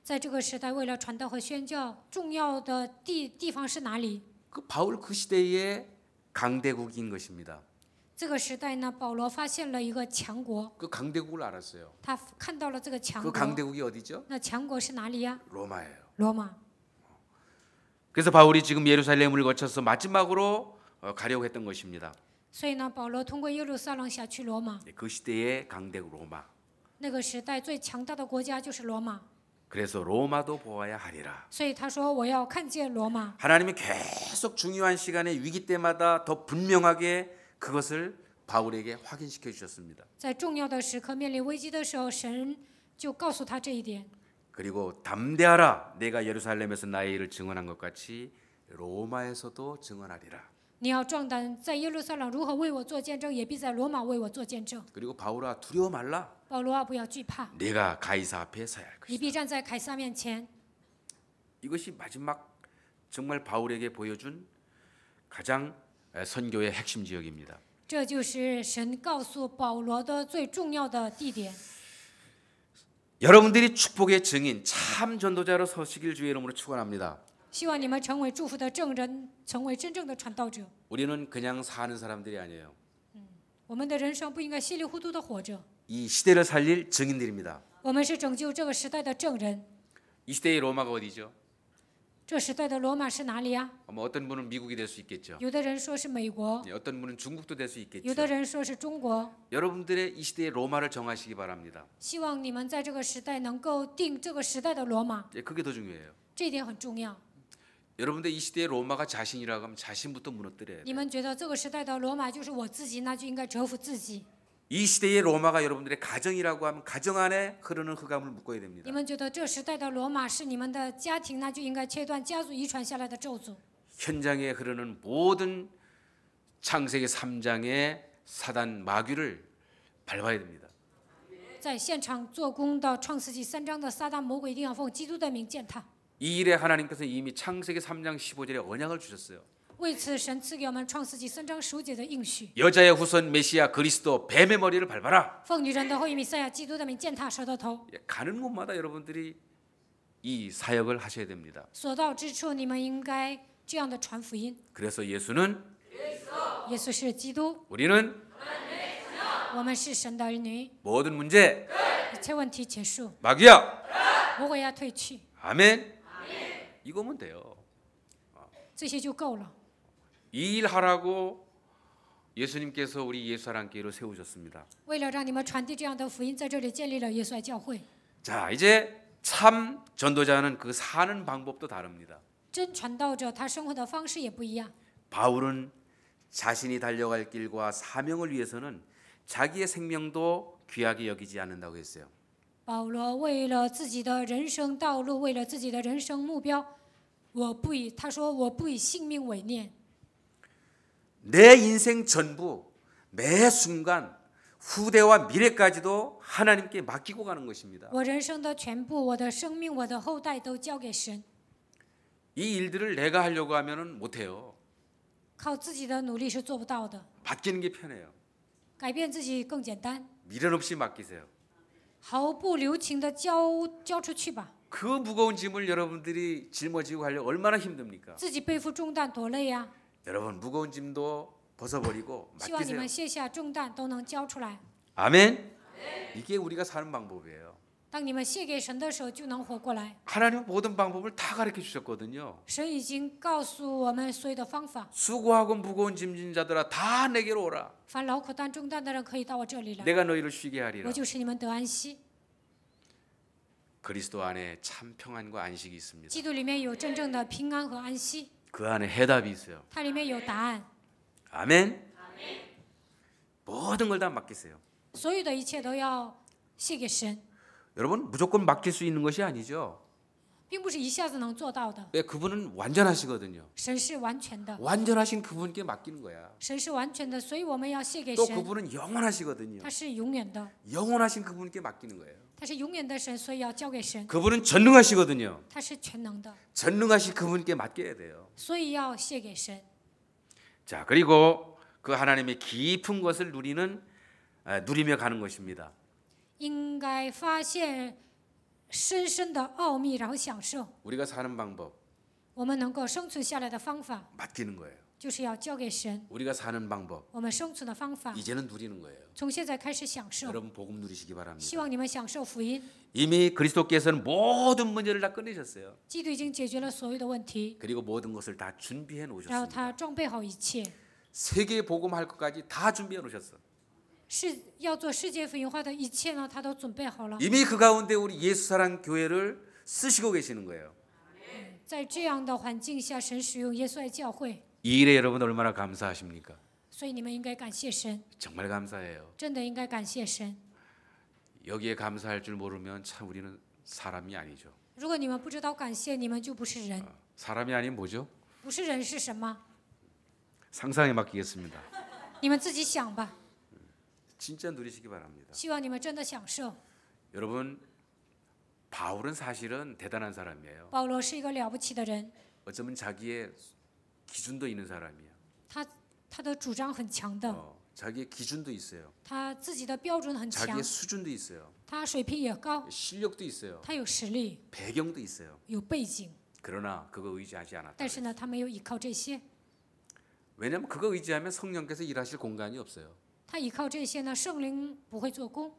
在这个时代为了传道和宣教，重要的地方是哪里？ 그 바울 그 시대의 강대국인 것입니다. 这个时代呢，保罗发现了一个强国， 그 강대국을 알았어요. 他看到了这个强 그 国。 강대국이 어디죠? 那强国是哪里呀？ 로마예요. 罗马。 그래서 바울이 지금 예루살렘을 거쳐서 마지막으로 가려고 했던 것입니다. 所以呢，保罗通过耶路撒冷下去罗马。 그 시대의 강대국 로마. 那个时代最强大的国家就是罗马， 그래서 로마도 보아야 하리라. 所以他说我要看见罗马。 하나님이 계속 중요한 시간에 위기 때마다 더 분명하게 그것을 바울에게 확인시켜 주셨습니다. 在重要的时刻面临危机的时候，神就告诉他这一点。 그리고 담대하라. 내가 예루살렘에서 나의 일을 증언한 것 같이 로마에서도 증언하리라. 你要壮胆，在耶路撒冷如何为我做见证，也必在罗马为我做见证。 그리고 바울아 두려워 말라. 保罗啊，不要惧怕， 내가 가이사 앞에 서야 할 你 것이다. 必站在凯撒面前。 이것이 마지막 정말 바울에게 보여준 가장 선교의 핵심 지역입니다. 这就是神告诉保罗的最重要的地点。 여러분들이 축복의 증인, 참 전도자로 서시길 주의 이름으로 축원합니다. 希望你们成为祝福的证人，成为真正的传道者。 우리는 그냥 사는 사람들이 아니에요. 我们的人生不应该稀里糊涂的活着， 이 시대를 살릴 증인들입니다. 我们是拯救这个时代的证人。 이 시대의 로마가 어디죠? 这时代的罗马是哪里呀？ 어떤 분은 미국이 될 수 있겠죠. 有的人说是美国， 어떤 분은 중국도 될 수 有 있겠죠. 的人说是中国。 여러분들의 이 시대의 로마를 정하시기 바랍니다. 希望你们在这个时代能够定这个时代的罗马， 그게 더 중요해요. 这一点很重要。 여러분들 이 시대의 로마가 자신이라고 하면 자신부터 무너뜨려야 돼요. 你们觉得这个时代的罗马就是我自己，那就应该折服自己。 이 시대의 로마가 여러분들의 가정이라고 하면 가정 안에 흐르는 흑암을 묶어야 됩니다. 你们觉得这时代的罗马是你们的家庭，那就应该切断家族遗传下来的咒诅。 현장에 흐르는 모든 창세기 3장의 사단 마귀를 밟아야 됩니다. 在现场做工的创世纪3章的撒旦魔鬼一定要奉基督的名践踏。 이 일에 하나님께서 이미 창세기 3장 15절에 언약을 주셨어요. 为此，神赐给我们创世纪3章15节的应许： 여자의 후손 메시아 그리스도 뱀의 머리를 밟아라. 奉女人的后裔弥赛亚基督的名践踏蛇的头。 가는 곳마다 여러분들이 이 사역을 하셔야 됩니다. 所到之处，你们应该这样的传福音。 그래서 예수는 耶稣是基督， 우리는 我们是神的儿女， 모든 문제 一切问题结束， 마귀야. 魔鬼要退去， 아멘. 이거면 돼요. 这些就够了。 이 일 하라고 예수님께서 우리 예수사랑교회로 세우셨습니다. 为了让你们传递这样的福音，在这里建立了耶稣爱教会。 자, 이제 참 전도자는 그 사는 방법도 다릅니다. 真传道者，他生活的方式也不一样。 바울은 자신이 달려갈 길과 사명을 위해서는 자기의 생명도 귀하게 여기지 않는다고 했어요. 保罗为了自己的人生道路，为了自己的人生目标，他说我不以性命为念。 내 인생 전부 매 순간 후대와 미래까지도 하나님께 맡기고 가는 것입니다. 我人生的全部，我的生命，我的后代都交给神。 이 일들을 내가 하려고 하면은 못 해요. 靠自己的努力是做不到的， 맡기는 게 편해요. 改变自己更简单， 미련 없이 맡기세요. 毫不留情的交出去吧。 그 무거운 짐을 여러분들이 짊어지고 가려고 얼마나 힘듭니까? 自己背负重担多累呀！ 여러분 무거운 짐도 벗어버리고 希望你 맡기세요. 们卸下重担都能交出来。 아멘. 이게 우리가 사는 방법이에요. 当你们卸给神的时候，就能活过来。 하나님은 모든 방법을 다 가르쳐 주셨거든요. 神已经告诉我们所有的方法。 수고하고 무거운 짐진 자들아 다 내게로 오라. 凡劳苦担重担的人，可以到我这里来， 내가 너희를 쉬게 하리라. 我就使你们得安息。 그리스도 안에 참 평안과 안식이 있습니다. 基督里面有真正的平安和安息， 그 안에 해답이 있어요. 它里面有答案。 아멘. 모든 걸 다 맡기세요. 所有的一切都要献给神， 여러분 무조건 맡길 수 있는 것이 아니죠. 并不是一下子能做到的。 왜 그분은 완전하시거든요. 神是完全的， 완전하신 그분께 맡기는 거야. 神是完全的，所以我们要献给 또 神。 그분은 영원하시거든요. 他是永远的， 영원하신 그분께 맡기는 거예요. 他是永远的神，所以要交给神。 그분은 전능하시거든요. 他是全能的， 전능하신 그분께 맡겨야 돼요. 所以要献给神。 자, 그리고 그 하나님의 깊은 것을 누리며 가는 것입니다. 应该发现深深的奥秘，然后享受。 우리가 사는 방법 我们能够生存下来的方法， 맡기는 거예요. 就是要交给神。 우리가 사는 방법 我们生存的方法， 이제는 누리는 거예요. 从现在开始享受。 여러분 복음 누리시기 바랍니다. 希望你们享受福音。 이미 그리스도께서는 모든 문제를 다 끝내셨어요. 基督已经解决了所有的问题， 그리고 모든 것을 다 준비해 然后 놓으셨습니다. 他装备好一切， 세계 복음할 것까지 다 준비해 놓으셨어. 是要做世界福音化的一切呢，他都准备好了。 이미 그 가운데 우리 예수사랑 교회를 쓰시고 계시는 거예요. 在这样的环境下，神使用耶稣爱教会， 이 일에 여러분 얼마나 감사하십니까? 所以你们应该感谢神， 정말 감사해요. 真的应该感谢神。 여기에 감사할 줄 모르면 참 우리는 사람이 아니죠. 如果你们不知道感谢，你们就不是人。 사람이 아닌 뭐죠? 不是人是什么？ 상상에 맡기겠습니다. 你们自己想吧。 진짜 누리시기 바랍니다. 希望你们真的享受。 여러분 바울은 사실은 대단한 사람이에요. 保罗是一个了不起的人， 어쩌면 자기의 기준도 있는 사람이야. 他的主张很强的， 자기의 기준도 있어요. 他自己的标准很强， 자기의 수준도 있어요. 他水平也高， 실력도 있어요. 他有实力， 배경도 있어요. 有背景， 그러나 그거 의지하지 않았다. 但是呢，他没有依靠这些。 왜냐하면 그거 의지하면 성령께서 일하실 공간이 없어요. 他依靠这些呢，圣灵不会做工。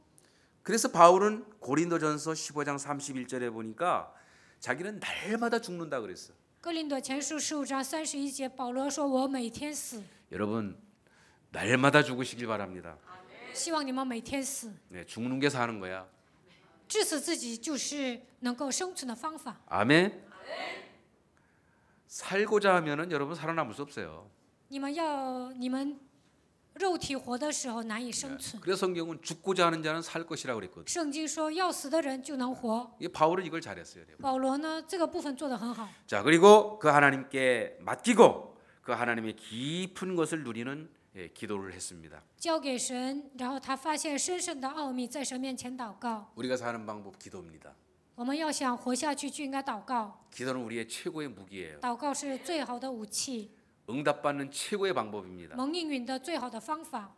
그래서 바울은 고린도전서 15장 31절에 보니까 자기는 날마다 죽는다 그랬어. 哥林多前书15章31节，保罗说：“我每天死。 여러분 날마다 죽으시길 바랍니다. ”希望你们每天死， 네, 죽는 게 사는 거야. 致死自己就是能够生存的方法。 아멘. 살고자 하면은 여러분 살아남을 수 없어요. 你们肉体活的时候难以生存。 그래서 성경은 죽고자 하는 자는 살 것이라고 그랬거든. 圣经说要死的人就能活。 이 바울은 이걸 잘했어요. 保罗呢，这个部分做得很好。 자, 그리고 그 하나님께 맡기고 그 하나님의 깊은 것을 누리는 기도를 했습니다. 交给神，然后他发现深深的奥秘，在神面前祷告。 우리가 사는 방법 기도입니다. 我们要想活下去，就应该祷告。 기도는 우리의 최고의 무기예요. 祷告是最好的武器， 응답받는 최고의 방법입니다. 蒙应允的最好的方法。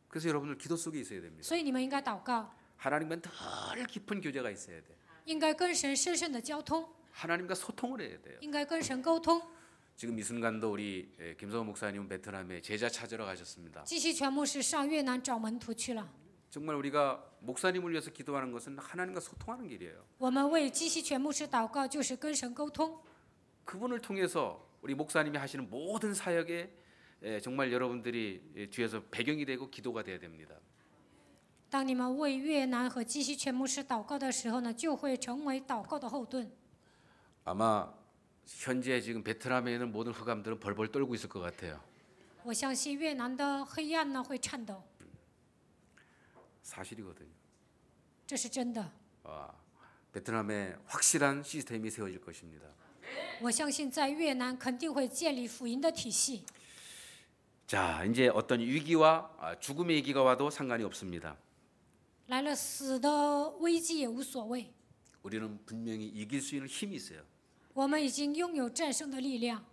그래서 여러분들 기도 속에 있어야 됩니다. 所以你们应该祷告， 하나님과 늘 깊은 교제가 있어야 돼. 应该跟神深深的交通， 하나님과 소통을 해야 돼요. 应该跟神沟通。 지금 이 순간도 우리 김성호 목사님은 베트남에 제자 찾으러 가셨습니다. 基西全牧师上越南找门徒去了。 정말 우리가 목사님을 위해서 기도하는 것은 하나님과 소통하는 길이에요. 我们为基西全牧师祷告，就是跟神沟通。 그분을 통해서 우리 목사님이 하시는 모든 사역에 정말 여러분들이 뒤에서 배경이 되고 기도가 돼야 됩니다. 当你们为越南和基西全牧师祷告的时候呢，就会成为祷告的后盾。 아마 현재 지금 베트남에 있는 모든 흑암들은 벌벌 떨고 있을 것 같아요. 我相信越南的黑暗呢会颤抖， 사실이거든요. 这是真的。 베트남에 확실한 시스템이 세워질 것입니다. 我相信在越南肯定会建立福音的体系。 자, 이제 어떤 위기와 죽음의 위기가 와도 상관이 없습니다. 来了死的危机也无所谓， 우리는 분명히 이길 수 있는 힘이 있어요. 我们已经拥有战胜的力量。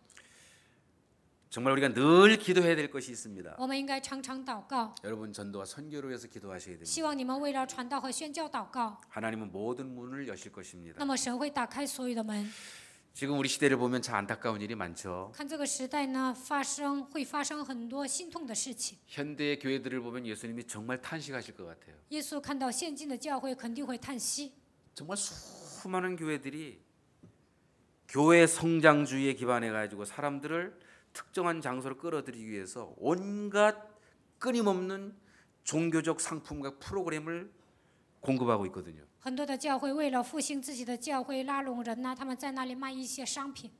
정말 우리가 늘 기도해야 될 것이 있습니다. 我们应该常常祷告。 여러분 전도와 선교를 위해서 기도하셔야 됩니다. 希望你们为了传道和宣教祷告， 하나님은 모든 문을 여실 것입니다. 那么神会打开所有的门。 지금 우리 시대를 보면 참 안타까운 일이 많죠. 看这个时代呢，会发生很多心痛的事情。 현대의 교회들을 보면 예수님이 정말 탄식하실 것 같아요. 耶稣看到现今的教会，肯定会叹息。 정말 수많은 교회들이 교회 성장주의에 기반해 가지고 사람들을 특정한 장소로 끌어들이기 위해서 온갖 끊임없는 종교적 상품과 프로그램을 공급하고 있거든요. 很多的教会为了复兴自己的教会，拉拢人呢，他们在那里卖一些商品。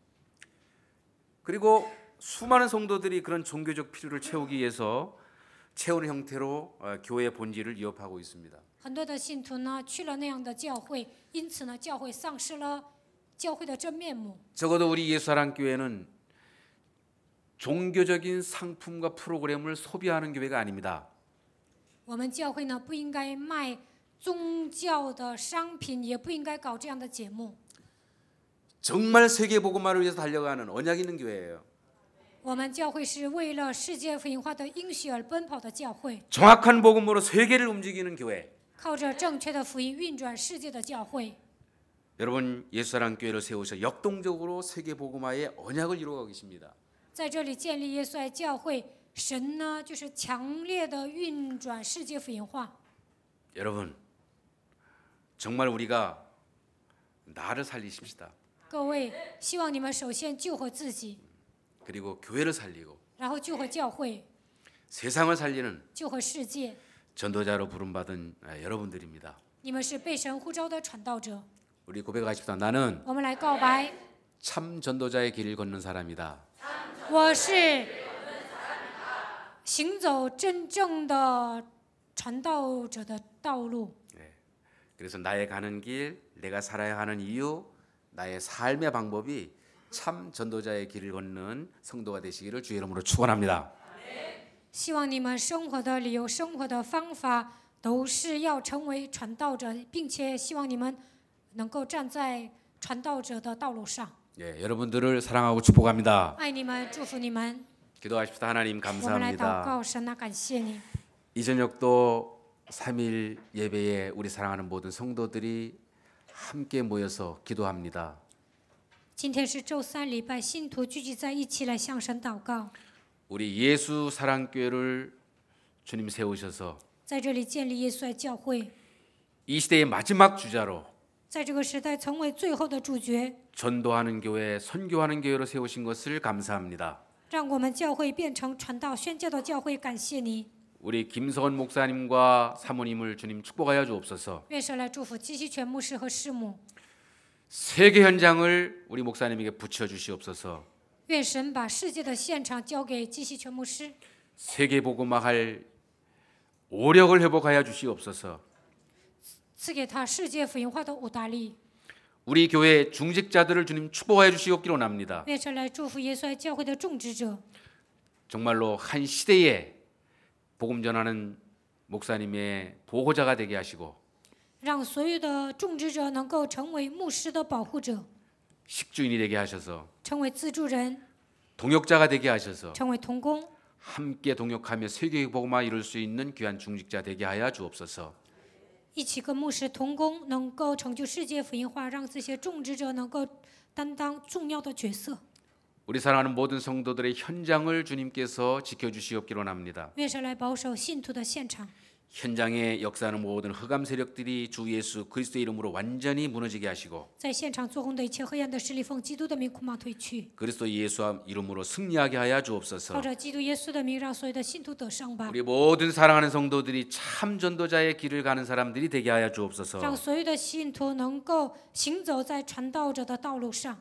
그리고 수많은 성도들이 그런 종교적 필요를 채우기 위해서 채우는 형태로 교회의 본질을 위협하고 있습니다. 很多的信徒呢去了那样的教会，因此呢，教会丧失了教会的真面目。 적어도 우리 예수사랑교회는 종교적인 상품과 프로그램을 소비하는 교회가 아닙니다. 我们教会呢不应该卖宗教的商品，也不应该搞这样的节目。 정말 세계 복음화를 위해서 달려가는 언약 있는 교회예요. 我们教会是为了世界福音化的应许而奔跑的教会， 정확한 복음으로 세계를 움직이는 교회. 靠着正确的福音运转世界的教会。 여러분 예수사랑교회를 세우셔 역동적으로 세계 복음화의 언약을 이루어가고 계십니다. 在这里建立耶稣爱教会，神呢就是强烈的运转世界福音化。 여러분 정말 우리가 나를 살리십시다. 各位，希望你们首先救活自己， 그리고 교회를 살리고 然后救活教会， 세상을 살리는 救活世界。 전도자로 부름받은 여러분들입니다. 你们是被神呼召的传道者。 우리 고백하십시다. 나는 我们来告白， 참 전도자의 길을 걷는 사람이다. 我是行走真正的传道者的道路。 그래서 나의 가는 길, 내가 살아야 하는 이유, 나의 삶의 방법이 참 전도자의 길을 걷는 성도가 되시기를 주의 이름으로 축원합니다. 希望你们生活的理由、生活的方法都是要成为传道者，并且希望你们能够站在传道者的道路上。 예, 여러분들을 사랑하고 축복합니다. 爱你们，祝福你们。 기도하십시다. 하나님 我们来祷 감사합니다. 告，神啊，感谢你。 이 저녁도 3일 예배에 우리 사랑하는 모든 성도들이 함께 모여서 기도합니다. 今天是周三礼拜，信徒聚集在一起来向神祷告。 우리 예수 사랑교회를 주님 세우셔서 在这里建立耶稣爱教会， 이 시대의 마지막 주자로 在这个时代成为最后的主角， 전도하는 교회, 선교하는 교회로 세우신 것을 감사합니다. 让我们教会变成传道宣教的教会。感谢你， 우리 김서원 목사님과 사모님을 주님 축복하여 주옵소서. 愿神来祝福基西全牧师和师母， 세계 현장을 우리 목사님에게 붙여 주시옵소서. 愿神把世界的现场交给基西全牧师， 세계 복음화할 오력을 회복하여 주시옵소서. 赐给他世界福音化的五大力。 우리 교회 중직자들을 주님 축복하여 주시옵기를 원합니다. 愿神来祝福耶稣爱教会的种植者， 정말로 한 시대에 복음 전하는 목사님의 보호자가 되게 하시고 让所有的种植者能够成为牧师的保护者， 식주인이 되게 하셔서 成为资助人， 동역자가 되게 하셔서 成为同工， 함께 동역하며 세계 복음화 이룰 수 있는 귀한 중직자 되게 하여 주옵소서. 一起跟牧师同工，能够成就世界福音化，让这些种植者能够担当重要的角色。 우리 사랑하는 모든 성도들의 현장을 주님께서 지켜주시옵기를 원합니다. 愿神来保守信徒的现场， 현장에 역사하는 모든 흑암 세력들이 주 예수 그리스도의 이름으로 완전히 무너지게 하시고 在现场做工的一切黑暗的势力，奉基督的名苦马退去， 그리스도 예수 이름으로 승리하게 하여 靠 주옵소서. 着基督耶稣的名，让所有的信徒得胜吧， 우리 모든 사랑하는 성도들이 참 전도자의 길을 가는 사람들이 되게 하여 让 주옵소서. 所有的信徒能够行走在传道者的道路上。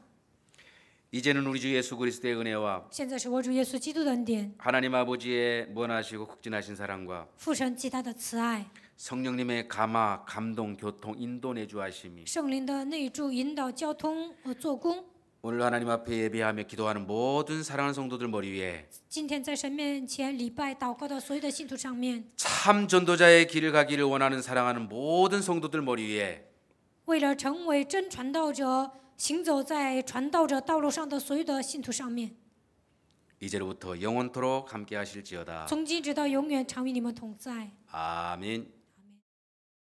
이제는 우리 주 예수 그리스도의 은혜와 现在是我主耶稣基督的恩典， 하나님 아버지의 무한하시고 극진하신 사랑과 父神极大的慈爱， 성령님의 감화, 감동, 교통, 인도 내주하심이 圣灵的内助、引导、交通和做工。 오늘 하나님 앞에 예배하며 기도하는 모든 사랑하는 성도들 머리 위에 今天在神面前礼拜祷告的所有的信徒上面， 참 전도자의 길을 가기를 원하는 사랑하는 모든 성도들 머리 위에 为了成为真传道者，行走在传道者道路上的所有的信徒上面， 이제로부터 영원토록 함께 하실지어다. 从今直到永远常与你们同在。 아멘.